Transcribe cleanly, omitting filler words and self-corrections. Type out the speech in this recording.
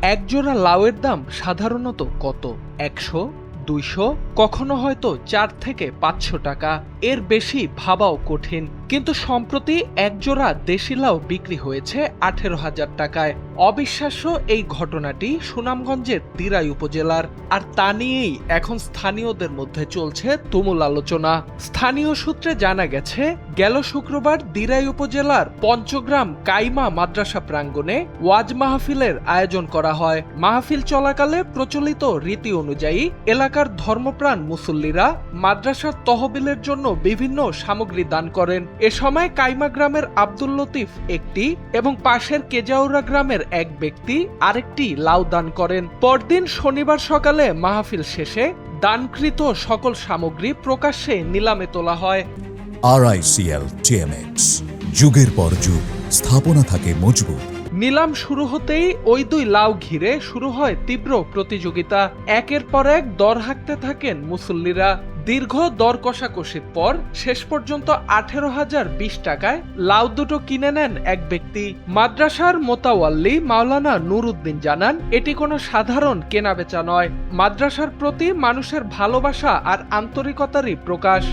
একজোড়া লাউয়ের দাম সাধারণত কত? ১০০, ২০০, কখনো হয়তো ৪ থেকে ৫০০ টাকা। এর বেশি ভাবাও কঠিন। কিন্তু সম্প্রতি একজোড়া দেশি লাউ বিক্রি হয়েছে ১৮,০০০ টাকায়। অবিশ্বাস্য এই ঘটনাটি সুনামগঞ্জের দিরাই উপজেলার। আর তা নিয়েই এখন স্থানীয়দের মধ্যে চলছে তুমুল আলোচনা। স্থানীয় সূত্রে জানা গেছে, গেল শুক্রবার দিরাই উপজেলার পঞ্চগ্রাম কাইমা মাদ্রাসা প্রাঙ্গণে ওয়াজ মাহফিলের আয়োজন করা হয়। মাহফিল চলাকালে প্রচলিত রীতি অনুযায়ী এলাকার ধর্মপ্রাণ মুসল্লিরা মাদ্রাসার তহবিলের জন্য বিভিন্ন সামগ্রী দান করেন। এ সময় কাইমা গ্রামের আব্দুল লতিফ একটি এবং পাশের কেজাউরা গ্রামের এক ব্যক্তি আরেকটি লাউ দান করেন। পরদিন শনিবার সকালে মাহফিল শেষে দানকৃত সকল সামগ্রী প্রকাশ্যে নিলামে তোলা হয়। RICL TMX, যুগের পর যুগ স্থাপনা থাকে মজবুত। নিলাম শুরু হতেই ওই দুই লাউ ঘিরে শুরু হয় তীব্র প্রতিযোগিতা। একের পর এক দর হাঁকতে থাকেন মুসল্লিরা। দীর্ঘ দর কষাকষির পর শেষ পর্যন্ত ১৮,০২০ টাকায় লাউ দুটো কিনে নেন এক ব্যক্তি। মাদ্রাসার মোতাওয়াল্লি মাওলানা নুরউদ্দিন জানান, এটি কোনো সাধারণ কেনাবেচা নয়, মাদ্রাসার প্রতি মানুষের ভালোবাসা আর আন্তরিকতারই প্রকাশ।